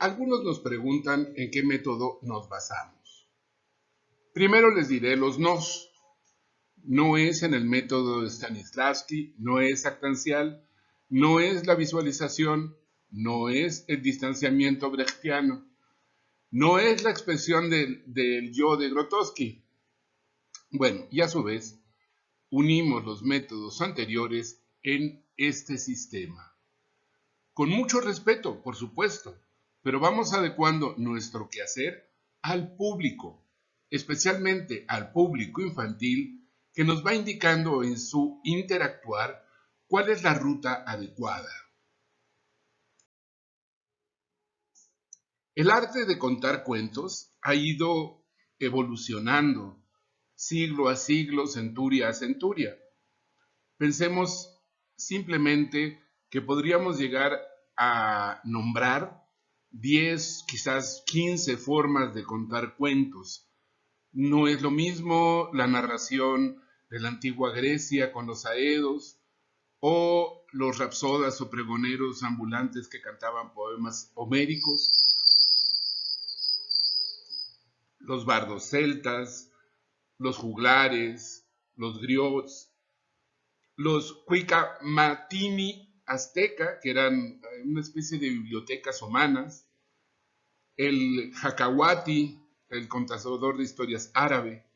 Algunos nos preguntan en qué método nos basamos. Primero les diré los nos. No es en el método de Stanislavski, no es actancial, no es la visualización, no es el distanciamiento brechtiano, no es la expresión del yo de Grotowski. Bueno, y a su vez, unimos los métodos anteriores en este sistema. Con mucho respeto, por supuesto, pero vamos adecuando nuestro quehacer al público, especialmente al público infantil, que nos va indicando en su interactuar cuál es la ruta adecuada. El arte de contar cuentos ha ido evolucionando siglo a siglo, centuria a centuria. Pensemos simplemente que podríamos llegar a nombrar 10, quizás 15 formas de contar cuentos. No es lo mismo la narración de la antigua Grecia con los aedos o los rapsodas o pregoneros ambulantes que cantaban poemas homéricos, los bardos celtas, los juglares, los griots, los cuicamatini azteca, que eran una especie de bibliotecas humanas, el jacahuati, el contador de historias árabe,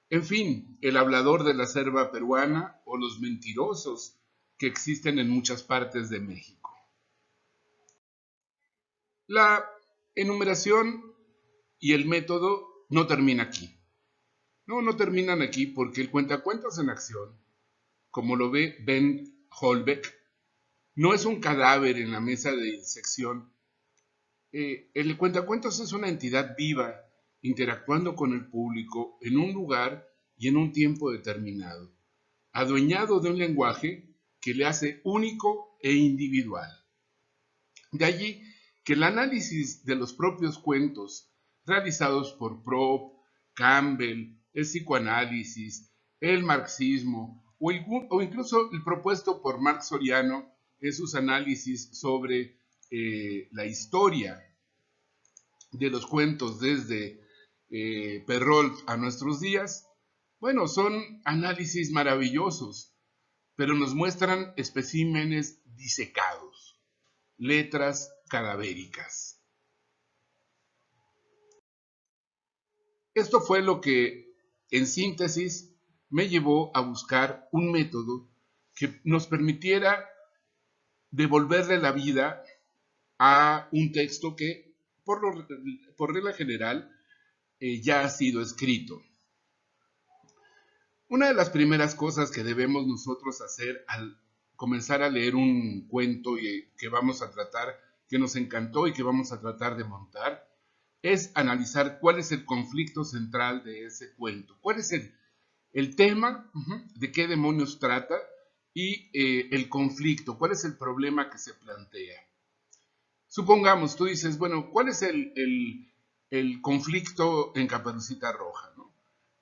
en fin, el hablador de la selva peruana o los mentirosos que existen en muchas partes de México. La enumeración y el método no termina aquí. No terminan aquí porque el cuentacuentos en acción, como lo ve Ben Holbeck, no es un cadáver en la mesa de disección. El cuentacuentos es una entidad viva, interactuando con el público en un lugar y en un tiempo determinado, adueñado de un lenguaje que le hace único e individual. De allí que el análisis de los propios cuentos realizados por Propp, Campbell, el psicoanálisis, el marxismo o incluso el propuesto por Marx Soriano en sus análisis sobre la historia de los cuentos desde Perrault a nuestros días, bueno, son análisis maravillosos, pero nos muestran especímenes disecados, letras cadavéricas. Esto fue lo que, en síntesis, me llevó a buscar un método que nos permitiera devolverle la vida a un texto que, por regla general, ya ha sido escrito. Una de las primeras cosas que debemos nosotros hacer al comenzar a leer un cuento que vamos a tratar, que nos encantó y que vamos a tratar de montar, es analizar cuál es el conflicto central de ese cuento, cuál es el tema, de qué demonios trata y el conflicto, cuál es el problema que se plantea. Supongamos, tú dices, bueno, ¿cuál es el conflicto en Caperucita Roja? ¿No?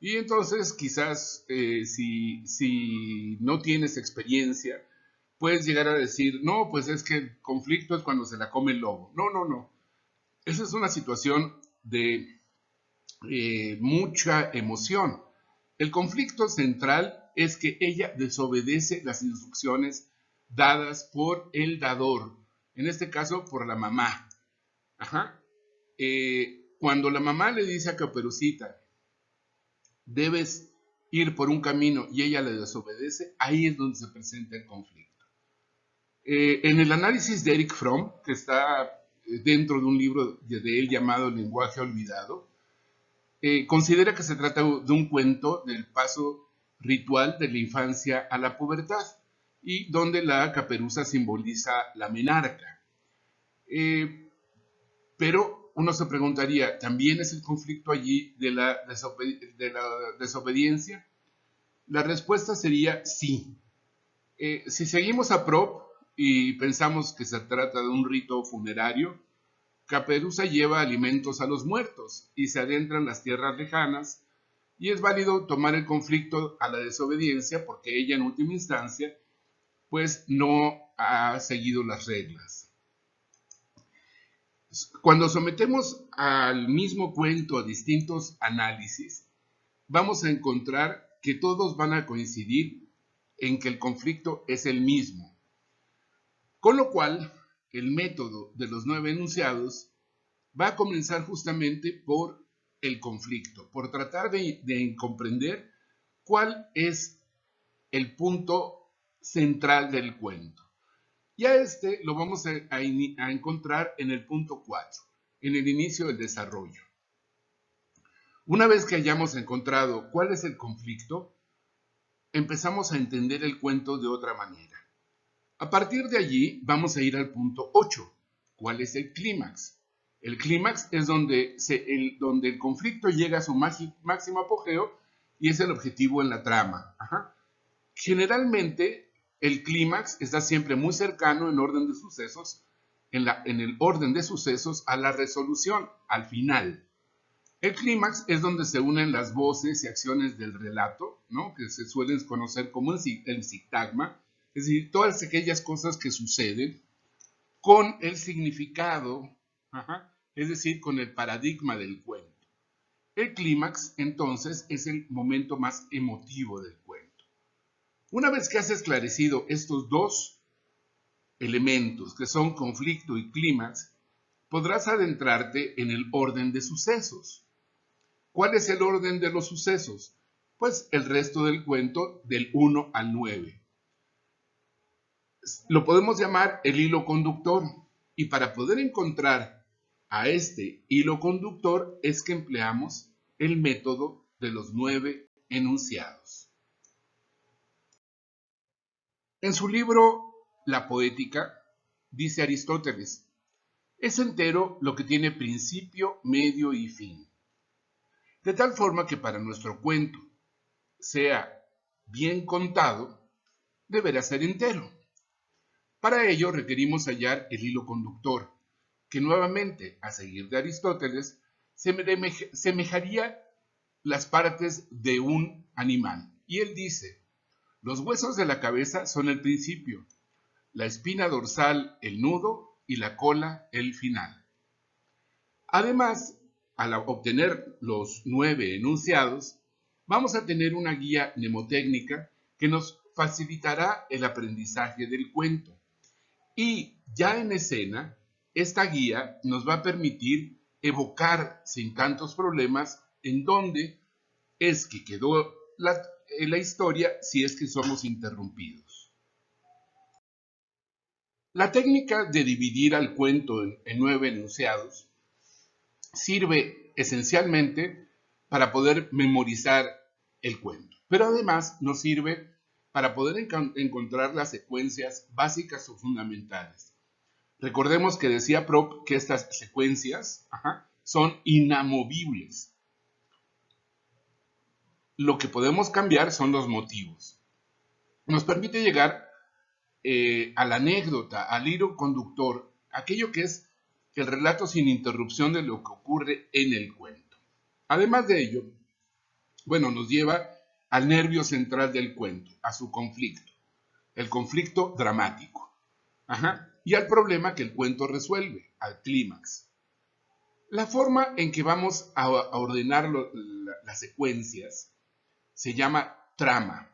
Y entonces quizás si no tienes experiencia, puedes llegar a decir, no, pues es que el conflicto es cuando se la come el lobo. No. Esa es una situación de mucha emoción. El conflicto central es que ella desobedece las instrucciones dadas por el dador, en este caso por la mamá. Ajá. Cuando la mamá le dice a Caperucita, debes ir por un camino y ella le desobedece, ahí es donde se presenta el conflicto. En el análisis de Eric Fromm, que está dentro de un libro de él llamado El lenguaje olvidado, considera que se trata de un cuento del paso ritual de la infancia a la pubertad y donde la caperuza simboliza la menarca. Pero uno se preguntaría, ¿también es el conflicto allí de la desobediencia? La respuesta sería sí. Si seguimos a Propp y pensamos que se trata de un rito funerario, Caperuza lleva alimentos a los muertos y se adentra en las tierras lejanas, y es válido tomar el conflicto a la desobediencia porque ella en última instancia pues no ha seguido las reglas. Cuando sometemos al mismo cuento a distintos análisis, vamos a encontrar que todos van a coincidir en que el conflicto es el mismo. Con lo cual, el método de los 9 enunciados va a comenzar justamente por el conflicto, por tratar de comprender cuál es el punto central del cuento. Y a este lo vamos a encontrar en el punto 4, en el inicio del desarrollo. Una vez que hayamos encontrado cuál es el conflicto, empezamos a entender el cuento de otra manera. A partir de allí vamos a ir al punto 8. ¿Cuál es el clímax? El clímax es donde el conflicto llega a su máximo apogeo y es el objetivo en la trama. Generalmente el clímax está siempre muy cercano en orden de sucesos, en el orden de sucesos a la resolución, al final. El clímax es donde se unen las voces y acciones del relato, ¿no? Que se suelen conocer como el sintagma, es decir, todas aquellas cosas que suceden con el significado, es decir, con el paradigma del cuento. El clímax, entonces, es el momento más emotivo del cuento. Una vez que has esclarecido estos dos elementos, que son conflicto y clímax, podrás adentrarte en el orden de sucesos. ¿Cuál es el orden de los sucesos? Pues el resto del cuento del 1 al 9. Lo podemos llamar el hilo conductor. Y para poder encontrar a este hilo conductor es que empleamos el método de los 9 enunciados. En su libro La Poética, dice Aristóteles, es entero lo que tiene principio, medio y fin. De tal forma que para nuestro cuento sea bien contado, deberá ser entero. Para ello requerimos hallar el hilo conductor, que nuevamente, a seguir de Aristóteles, semejaría las partes de un animal. Y él dice, los huesos de la cabeza son el principio, la espina dorsal el nudo y la cola el final. Además, al obtener los 9 enunciados, vamos a tener una guía mnemotécnica que nos facilitará el aprendizaje del cuento. Y ya en escena, esta guía nos va a permitir evocar sin tantos problemas en dónde es que quedó la historia si es que somos interrumpidos. La técnica de dividir al cuento en 9 enunciados sirve esencialmente para poder memorizar el cuento, pero además nos sirve para poder encontrar las secuencias básicas o fundamentales. Recordemos que decía Prop que estas secuencias son inamovibles. Lo que podemos cambiar son los motivos. Nos permite llegar a la anécdota, al hilo conductor, aquello que es el relato sin interrupción de lo que ocurre en el cuento. Además de ello, bueno, nos lleva al nervio central del cuento, a su conflicto, el conflicto dramático, y al problema que el cuento resuelve, al clímax. La forma en que vamos a ordenar las secuencias se llama trama.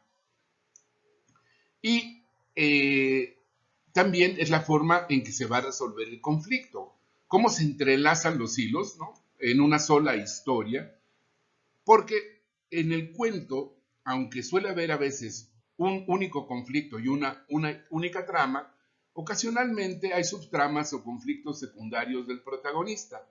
Y también es la forma en que se va a resolver el conflicto. Cómo se entrelazan los hilos, ¿no? En una sola historia. Porque en el cuento, aunque suele haber a veces un único conflicto y una única trama, ocasionalmente hay subtramas o conflictos secundarios del protagonista.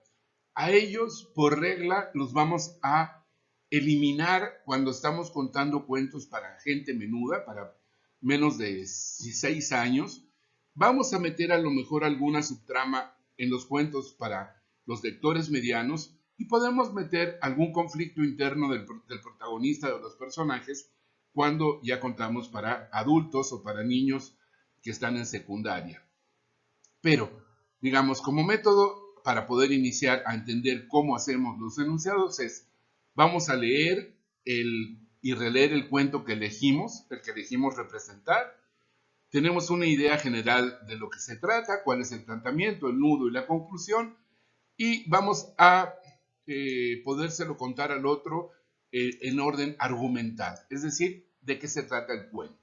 A ellos, por regla, los vamos a eliminar cuando estamos contando cuentos para gente menuda, para menos de 16 años. Vamos a meter a lo mejor alguna subtrama en los cuentos para los lectores medianos y podemos meter algún conflicto interno del protagonista de los personajes cuando ya contamos para adultos o para niños que están en secundaria. Pero, digamos, como método para poder iniciar a entender cómo hacemos los enunciados es, vamos a leer y releer el cuento que elegimos, el que elegimos representar. Tenemos una idea general de lo que se trata, cuál es el planteamiento, el nudo y la conclusión, y vamos a podérselo contar al otro en orden argumental, es decir, de qué se trata el cuento.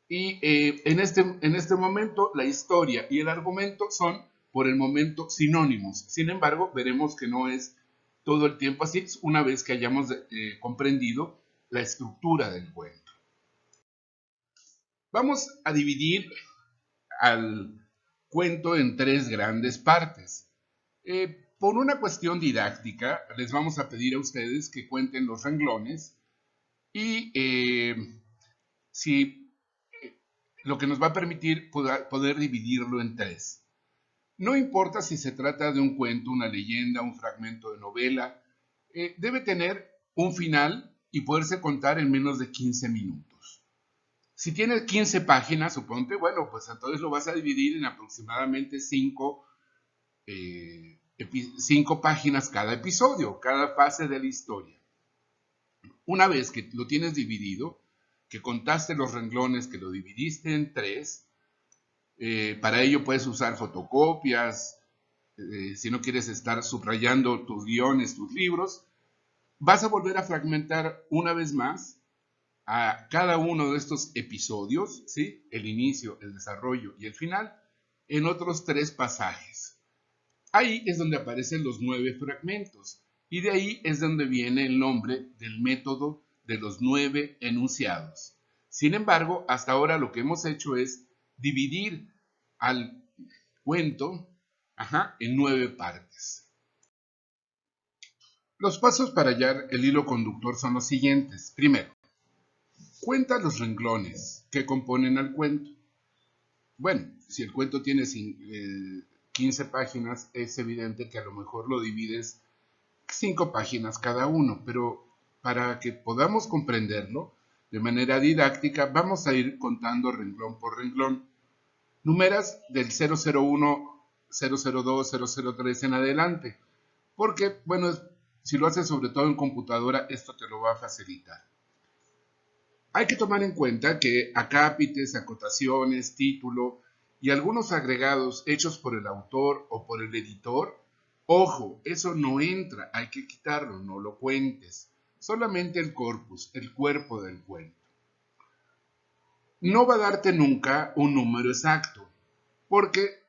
Y en este momento la historia y el argumento son por el momento sinónimos. Sin embargo, veremos que no es todo el tiempo así una vez que hayamos comprendido la estructura del cuento. Vamos a dividir al cuento en tres grandes partes. Por una cuestión didáctica, les vamos a pedir a ustedes que cuenten los renglones y lo que nos va a permitir poder dividirlo en tres. No importa si se trata de un cuento, una leyenda, un fragmento de novela, debe tener un final y poderse contar en menos de 15 minutos. Si tiene 15 páginas, suponte, bueno, pues entonces lo vas a dividir en aproximadamente 5 páginas cada episodio, cada fase de la historia. Una vez que lo tienes dividido, que contaste los renglones, que lo dividiste en tres, para ello puedes usar fotocopias, si no quieres estar subrayando tus guiones, tus libros, vas a volver a fragmentar una vez más a cada uno de estos episodios, ¿sí? El inicio, el desarrollo y el final, en otros tres pasajes. Ahí es donde aparecen los 9 fragmentos y de ahí es donde viene el nombre del método de los 9 enunciados. Sin embargo, hasta ahora lo que hemos hecho es dividir al cuento en 9 partes. Los pasos para hallar el hilo conductor son los siguientes. Primero, cuenta los renglones que componen al cuento. Bueno, si el cuento tiene 15 páginas, es evidente que a lo mejor lo divides 5 páginas cada uno, pero para que podamos comprenderlo de manera didáctica, vamos a ir contando renglón por renglón. Numeras del 001, 002, 003 en adelante, porque, bueno, si lo haces sobre todo en computadora, esto te lo va a facilitar. Hay que tomar en cuenta que acápites, acotaciones, título y algunos agregados hechos por el autor o por el editor, ojo, eso no entra, hay que quitarlo, no lo cuentes. Solamente el corpus, el cuerpo del cuento. No va a darte nunca un número exacto, porque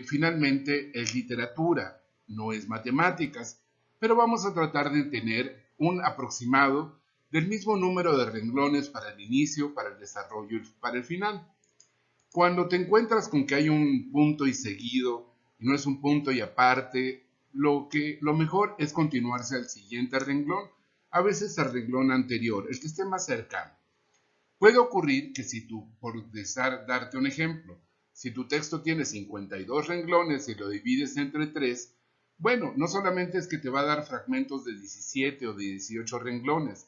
finalmente es literatura, no es matemáticas, pero vamos a tratar de tener un aproximado del mismo número de renglones para el inicio, para el desarrollo y para el final. Cuando te encuentras con que hay un punto y seguido, y no es un punto y aparte, lo mejor es continuarse al siguiente renglón, a veces al renglón anterior, el que esté más cercano. Puede ocurrir que si tú, por darte un ejemplo, si tu texto tiene 52 renglones y lo divides entre 3, bueno, no solamente es que te va a dar fragmentos de 17 o de 18 renglones,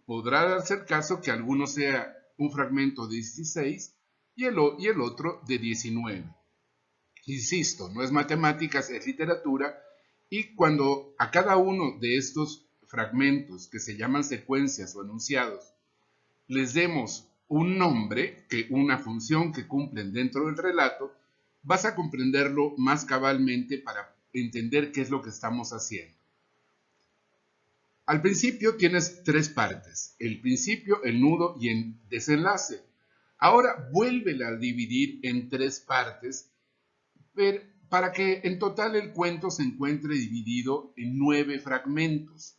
podrá darse el caso que alguno sea un fragmento de 16 y el otro de 19. Insisto, no es matemáticas, es literatura, y cuando a cada uno de estos fragmentos, que se llaman secuencias o enunciados, les demos un nombre, una función que cumplen dentro del relato, vas a comprenderlo más cabalmente para entender qué es lo que estamos haciendo. Al principio tienes 3 partes, el principio, el nudo y el desenlace. Ahora vuélvela a dividir en 3 partes para que en total el cuento se encuentre dividido en 9 fragmentos.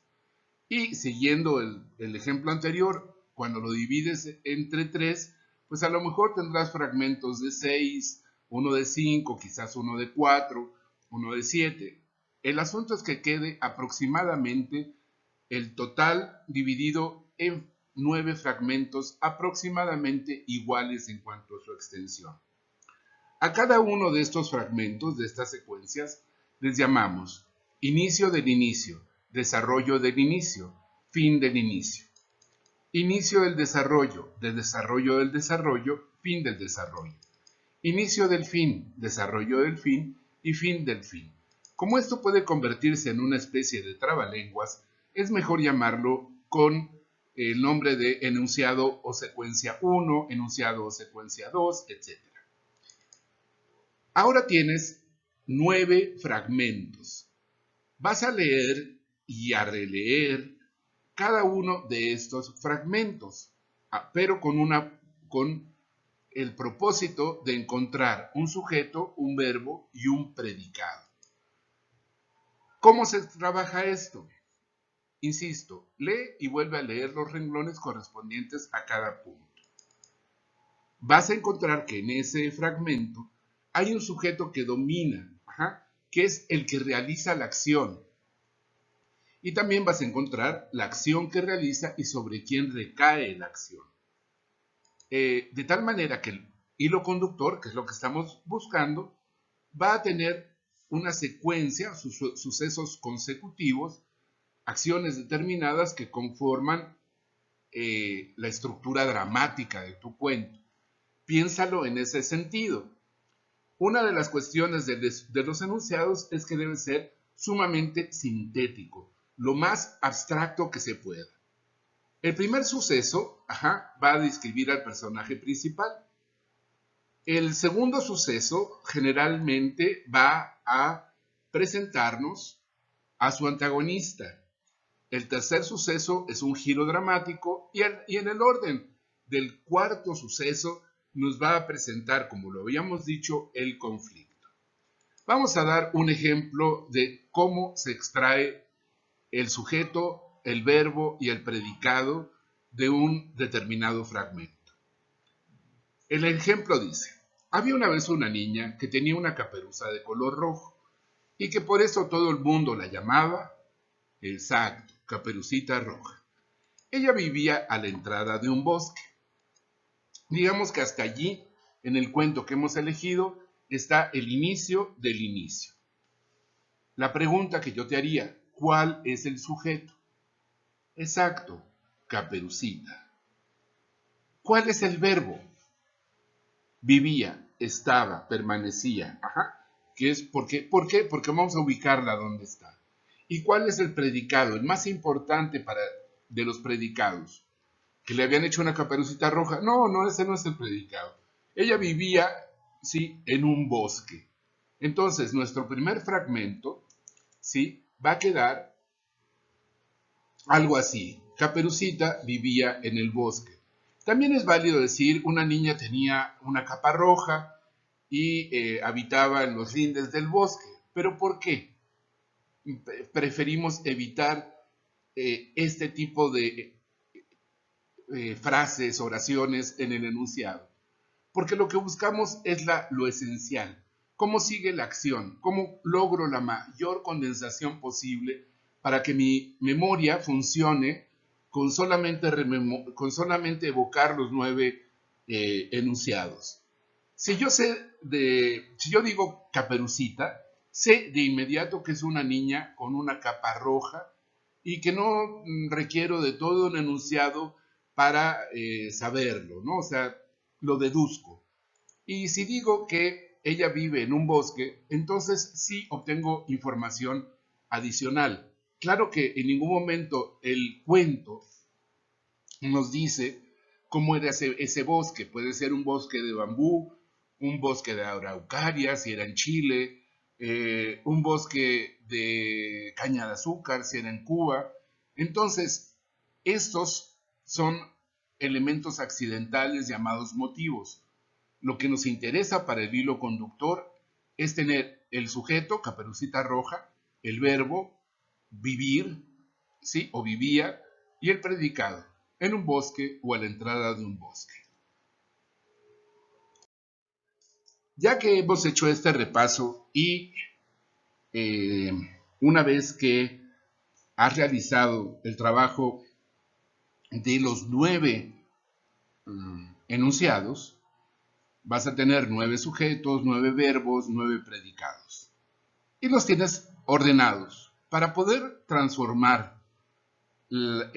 Y siguiendo el ejemplo anterior, cuando lo divides entre 3, pues a lo mejor tendrás fragmentos de 6, uno de 5, quizás uno de 4, uno de 7. El asunto es que quede aproximadamente el total dividido en 9 fragmentos aproximadamente iguales en cuanto a su extensión. A cada uno de estos fragmentos, de estas secuencias, les llamamos inicio del inicio, desarrollo del inicio, fin del inicio. Inicio del desarrollo del desarrollo, fin del desarrollo. Inicio del fin, desarrollo del fin y fin del fin. Como esto puede convertirse en una especie de trabalenguas, es mejor llamarlo con el nombre de enunciado o secuencia 1, enunciado o secuencia 2, etc. Ahora tienes 9 fragmentos. Vas a leer y a releer cada uno de estos fragmentos, pero con el propósito de encontrar un sujeto, un verbo y un predicado. ¿Cómo se trabaja esto? Insisto, lee y vuelve a leer los renglones correspondientes a cada punto. Vas a encontrar que en ese fragmento hay un sujeto que domina, que es el que realiza la acción. Y también vas a encontrar la acción que realiza y sobre quién recae la acción. De tal manera que el hilo conductor, que es lo que estamos buscando, va a tener una secuencia, sucesos consecutivos, acciones determinadas que conforman la estructura dramática de tu cuento. Piénsalo en ese sentido. Una de las cuestiones de los enunciados es que debe ser sumamente sintético, lo más abstracto que se pueda. El primer suceso va a describir al personaje principal. El segundo suceso generalmente va a presentarnos a su antagonista. El tercer suceso es un giro dramático y en el orden del cuarto suceso nos va a presentar, como lo habíamos dicho, el conflicto. Vamos a dar un ejemplo de cómo se extrae el sujeto, el verbo y el predicado de un determinado fragmento. El ejemplo dice: había una vez una niña que tenía una caperuza de color rojo y que por eso todo el mundo la llamaba, exacto, Caperucita Roja. Ella vivía a la entrada de un bosque. Digamos que hasta allí, en el cuento que hemos elegido, está el inicio del inicio. La pregunta que yo te haría: ¿cuál es el sujeto? Exacto, Caperucita. ¿Cuál es el verbo? Vivía, estaba, permanecía. ¿Qué es? ¿Por qué? Porque vamos a ubicarla donde está. ¿Y cuál es el predicado? El más importante de los predicados. ¿Que le habían hecho una Caperucita Roja? No, ese no es el predicado. Ella vivía, sí, en un bosque. Entonces, nuestro primer fragmento, sí, va a quedar algo así: Caperucita vivía en el bosque. También es válido decir: una niña tenía una capa roja y habitaba en los lindes del bosque. ¿Pero por qué? Preferimos evitar este tipo de frases, oraciones en el enunciado. Porque lo que buscamos es lo esencial. ¿Cómo sigue la acción? ¿Cómo logro la mayor condensación posible para que mi memoria funcione con solamente evocar los 9 enunciados? Si yo digo Caperucita, sé de inmediato que es una niña con una capa roja y que no requiero de todo un enunciado para saberlo, ¿no? O sea, lo deduzco. Y si digo que ella vive en un bosque, entonces sí obtengo información adicional. Claro que en ningún momento el cuento nos dice cómo era ese bosque. Puede ser un bosque de bambú, un bosque de araucaria, si era en Chile, un bosque de caña de azúcar, si era en Cuba. Entonces, estos son elementos accidentales llamados motivos. Lo que nos interesa para el hilo conductor es tener el sujeto, Caperucita Roja, el verbo, vivir, ¿sí? O vivía, y el predicado, en un bosque o a la entrada de un bosque. Ya que hemos hecho este repaso y una vez que has realizado el trabajo de los 9 enunciados, vas a tener 9 sujetos, 9 verbos, 9 predicados. Y los tienes ordenados para poder transformar la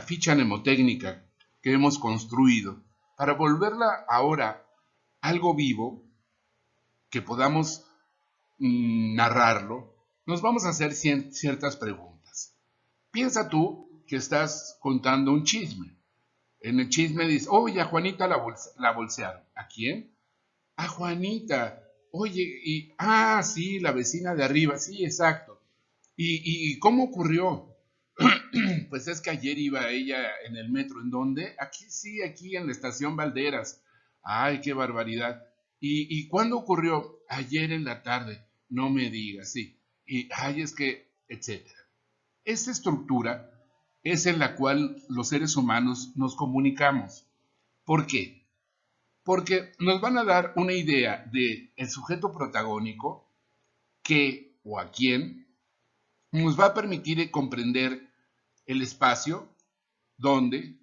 ficha mnemotécnica que hemos construido, para volverla ahora algo vivo, que podamos narrarlo. Nos vamos a hacer ciertas preguntas. Piensa tú que estás contando un chisme. En el chisme dices: oye, a Juanita la bolsearon. ¿A quién? A Juanita. Oye, sí, la vecina de arriba, sí, exacto. ¿Y cómo ocurrió? Pues es que ayer iba ella en el metro. ¿En dónde? Aquí sí, aquí en la estación Valderas. Ay, qué barbaridad. ¿Y cuándo ocurrió? Ayer en la tarde. No me digas, sí. Ay, es que, etcétera. Esta estructura es en la cual los seres humanos nos comunicamos. ¿Por qué? Porque nos van a dar una idea de el sujeto protagónico que o a quién nos va a permitir comprender el espacio, dónde,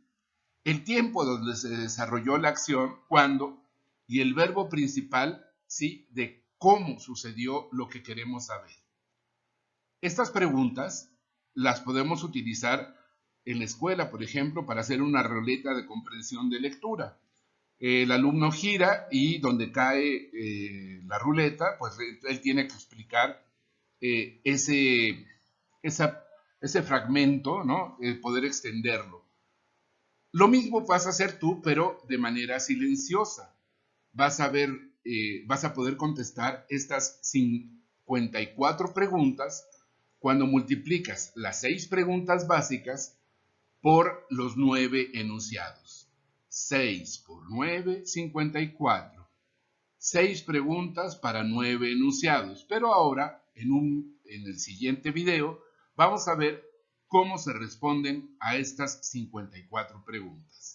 el tiempo donde se desarrolló la acción, cuándo, y el verbo principal, ¿sí? De cómo sucedió lo que queremos saber. Estas preguntas las podemos utilizar en la escuela, por ejemplo, para hacer una ruleta de comprensión de lectura. El alumno gira y donde cae la ruleta, pues él tiene que explicar eh, ese, esa, ese fragmento, ¿no? Poder extenderlo. Lo mismo vas a hacer tú, pero de manera silenciosa. Vas a ver, vas a poder contestar estas 54 preguntas cuando multiplicas las 6 preguntas básicas por los 9 enunciados. 6 por 9, 54. 6 preguntas para 9 enunciados. Pero ahora, en el siguiente video, vamos a ver cómo se responden a estas 54 preguntas.